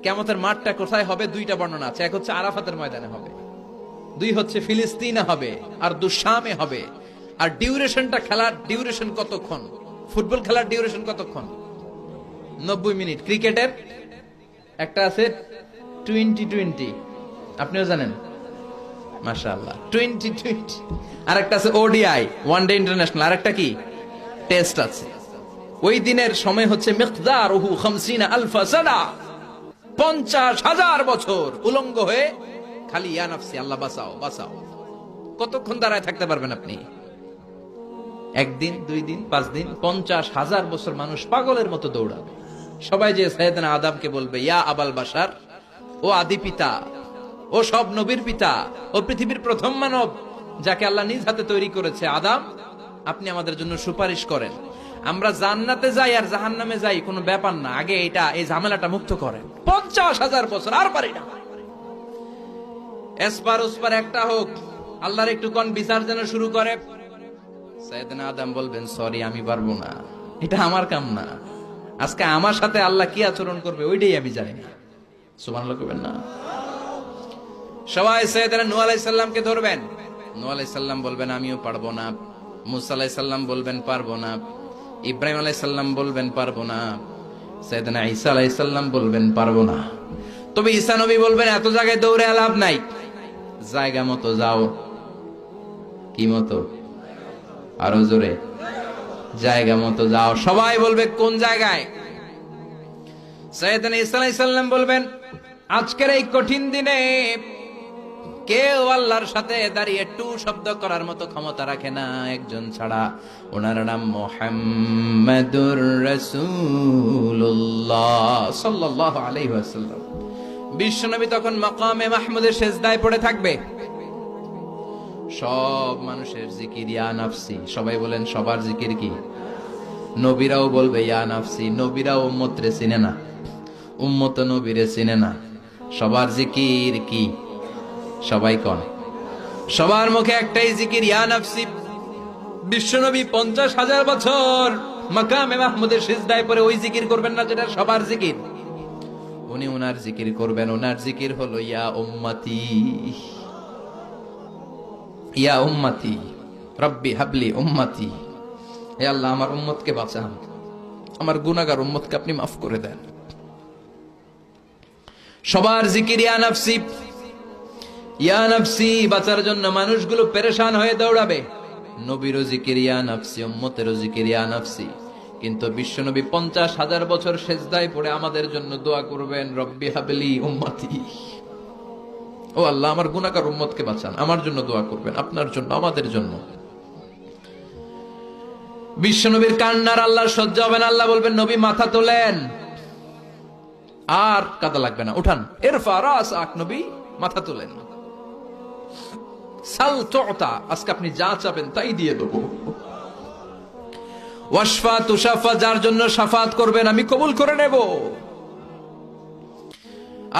কিয়ামতের মাঠটা কোথায় হবে দুইটা বর্ণনা আছে। এক হচ্ছে আরাফাতের ময়দানে হবে, দুই হচ্ছে ফিলিস্তিনে হবে, আর শামে হবে। আর ডিউরেশনটা, খেলার ডিউরেশন কতক্ষণ? ফুটবল খেলার ডিউরেশন কতক্ষণ? 90 মিনিট। ক্রিকেটের একটা আছে 20-20, আপনিও জানেন, মাশাআল্লাহ, 20-20। আর একটা আছে ওডিআই, ওয়ান ডে ইন্টারন্যাশনাল। আর একটা কি, টেস্ট আছে। ওই দিনের সময় হচ্ছে মিকদারুহু 50,000 সানা, 50,000 বছর উলঙ্গ হয়ে খালি ইয়া নাফসি, আল্লাহ বাঁচাও বাঁচাও। কতক্ষণ দাঁড়ায় থাকতে পারবেন আপনি? একদিন, 2 দিন, 5 দিন? 50,000 বছর মানুষ পাগলের মতো দৌড়াবে। সবাই যে সাইয়েদনা আদমকে বলবে, ইয়া আবাল বাশার, ও আদি পিতা, ও সব নবীর পিতা, ও পৃথিবীর প্রথম মানব যাকে আল্লাহ নিজ হাতে তৈরি করেছে, আদম, আপনি আমাদের জন্য সুপারিশ করেন। আমরা জান্নাতে যাই আর জাহান্নামে যাই কোনো ব্যাপার না, আগে এই ঝামেলাটা মুক্ত করেন। 50,000 বছর আর পারি না। এসপার ওসপার একটা হোক, আল্লাহর একটু কোন বিচার যেন শুরু করে। সাইয়েদনা আদম বলবেন, সরি, আমি পারবো না, এটা আমার কাম না। আজকে আমার সাথে আল্লাহ কি আচরণ করবে ওইটাই আমি জানি না। সুবহানাল্লাহ কইবেন না? সবাই সাইয়েদনা নূহ আলাইহিস সালামকে ধরবেন। নূহ আলাইহিস সালাম বলবেন, আমিও পারবো না। মুসা আলাইহিস সালাম বলবেন, পারবো না। ইব্রাহিম আলাইহিস সালাম বলবেন, পারবো না। সাইয়েদনা ঈসা আলাইহিস সালাম বলবেন, পারবো না। তবে ঈসা নবী বলবেন, এত জায়গায় দৌড়ে লাভ নাই, জায়গা মতো যাও। কি মতো? আরো জোরে, জায়গা মতো যাও। সবাই বলবে, কোন জায়গায়? সাইয়েদনা ঈসা আলাইহিস সালাম বলবেন, আজকের এই কঠিন দিনে কেউ আল্লাহর সাথে দাঁড়িয়ে একটু শব্দ করার মতো ক্ষমতা রাখে না, একজন ছাড়া। ওনার নাম মুহাম্মাদুর রাসূলুল্লাহ সাল্লাল্লাহু আলাইহি ওয়াসাল্লাম। বিশ্বনবী তখন মাকামে মাহমুদের সেজদায় পড়ে থাকবে। সব মানুষের জিকির ইয়া নাফসি। সবাই বলেন, সবার জিকির কি? নবীরাও বলবে ইয়া নাফসি। নবীরাও উম্মতরে চিনে না, উম্মত নবীরে চিনে না। সবার জিকির কি? সবাই কোন? সবার মুখে একটাই জিকির, ইয়া নাফসি। বিশ্বনবী 50,000 বছর মাকামে মাহমুদের সিজদায় পড়ে ওই জিকির করবেন না যেটা সবার জিকির। উনি ওনার জিকির করবেন। ওনার জিকির হলো ইয়া উম্মতি, ইয়া উম্মতি রব্বি হাবলি উম্মতি। হে আল্লাহ, আমার উম্মতকে বাঁচান, আমার গুনাহগার উম্মতকে আপনি মাফ করে দেন। সবার জিকির ইয়া নাফসি, ইয়া নাফসি। বাঁচার জন্য মানুষগুলো পেরেশান হয়ে দৌড়াবে। নবীরও জিকির ইয়া নাফসি, উম্মতেরও জিকির ইয়া নাফসি। কিন্তু বিশ্বনবী 50,000 বছর সেজদায় পড়ে আমাদের জন্য দোয়া করবেন, রব্বি হাবলি উম্মতি। ও আল্লাহ, আমার গুনাহগার উম্মতকে বাঁচান, আমার জন্য দোয়া করবেন, আপনার জন্য, আমাদের জন্য। বিশ্বনবীর কান্নার আল্লাহ সহ্য হবে না। আল্লাহ বলবেন, নবী মাথা তোলেন, আর কাদা লাগবে না, উঠান। ইরফা রাসাক, নবী মাথা তোলেন। সাল তুতা, আজকে আপনি যা চাবেন তাই দিয়ে দেবো। ওয়াশফা তুশাফা, যার জন্য শাফাত করবেন আমি কবুল করে নেব।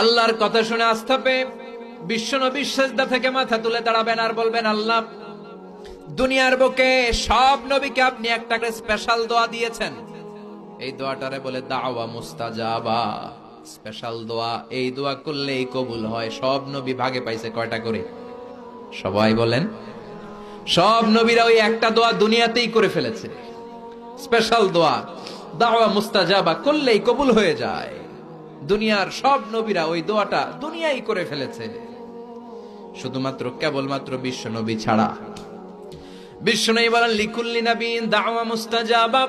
আল্লাহর কথা শুনে আস্থা পেয়ে বিশ্বনবী সিজদা থেকে মাথা তুলে দাঁড়াবেন আর বলবেন, আল্লাহ, দুনিয়ার বুকে সব নবীকে আপনি একটা করে স্পেশাল দোয়া দিয়েছেন। এই দোয়াটারে বলে দাওয়া মুস্তাজাবা, স্পেশাল দোয়া। এই দোয়া করলেই কবুল হয়। সব নবী ভাগে পাইছে কয়টা করে? সবাই বলেন, সব নবীরা ওই একটা দোয়া দুনিয়াতেই করে ফেলেছে, স্পেশাল দোয়া। দাওয়া মুস্তাজাবা করলেই কবুল হয়ে যায়। দুনিয়ার সব নবীরা ওই দোয়াটা দুনিয়ায় করে ফেলেছে, শুধুমাত্র কেবলমাত্র বিশ্ব নবী ছাড়া। বিশ্ব নবী বলেন, লিকুল্লি নাবিয়িন দাওয়া মুস্তাজাবা।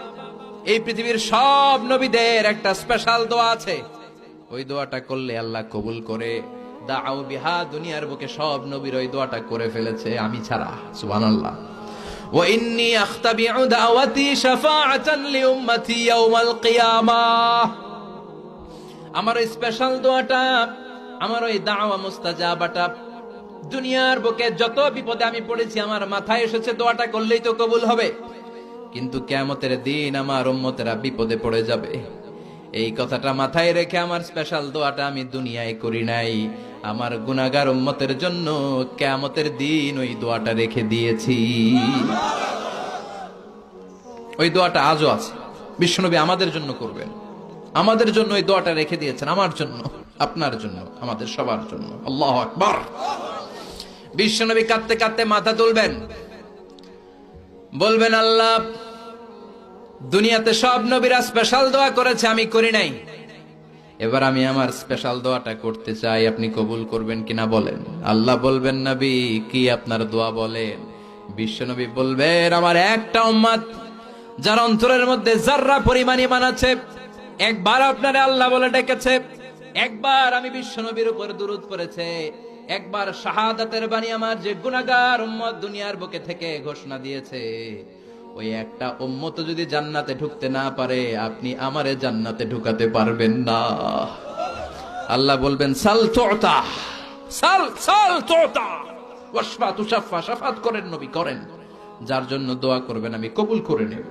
এই পৃথিবীর সব নবীদের একটা স্পেশাল দোয়া আছে, ওই দোয়াটা করলে আল্লাহ কবুল করে। দাও বিহা, দুনিয়ার বুকে সব নবীর ওই দোয়াটা করে ফেলেছে, আমি ছাড়া। সুবহানাল্লাহ। ওয়া ইন্নী আখতাবিউ দাওয়াতি শাফাআতান লিউম্মতি ইয়াউমাল কিয়ামাহ। আমার ওই স্পেশাল দোয়াটা, আমার ওই দাওয়া মুস্তাজাবাটা দুনিয়ার বুকে যত বিপদে আমি পড়েছি, আমার মাথায় এসেছে দোয়াটা করলেই তো কবুল হবে। কিন্তু কিয়ামতের দিন আমার উম্মতেরা বিপদে পড়ে যাবে, এই কথাটা মাথায় রেখে আমার স্পেশাল দোয়াটা আমি দুনিয়ায় করি নাই। আমার গুনাহগার উম্মতের জন্য কিয়ামতের দিন ওই দোয়াটা রেখে দিয়েছি। ওই দোয়াটা আজও আছে, বিশ্বনবী আমাদের জন্য করবেন, আমাদের জন্য ওই দোয়াটা রেখে দিয়েছেন, আমার জন্য। আপনার জন্য, আমাদের সবার জন্য। আল্লাহু আকবার। বিশ্বনবী কাঁদতে কাঁদতে মাথা তুলবেন, বলবেন আল্লাহ, দুনিয়াতে সব নবীরা স্পেশাল দোয়া করেছে, আমি করি নাই, এবার আমি আমার স্পেশাল দোয়াটা করতে চাই, আপনি কবুল করবেন কিনা বলেন। আল্লাহ বলবেন, নবী কি আপনার দোয়া বলেন। বিশ্বনবী বলবেন, আমার একটা উম্মত যার অন্তরের মধ্যে যাররা পরিমাণ ঈমান আছে, একবার আপনারে আল্লাহ বলে ডেকেছে, একবার আমি বিশ্বনবীর উপর দুরূদ পড়েছে, একবার শাহাদাতের বাণী আমার যে গুনাহগার উম্মত দুনিয়ার বুকে থেকে ঘোষণা দিয়েছে, ওই একটা উম্মত যদি জান্নাতে ঢুকতে না পারে, আপনি আমারে জান্নাতে ঢুকাতে পারবেন না। আল্লাহ বলবেন, সাল তুতা, সাল সাল তুতা ওয়াশফা তুশাফা, শাফাত করেন নবী, করেন। যার জন্য দোয়া করবেন আমি কবুল করে নেব।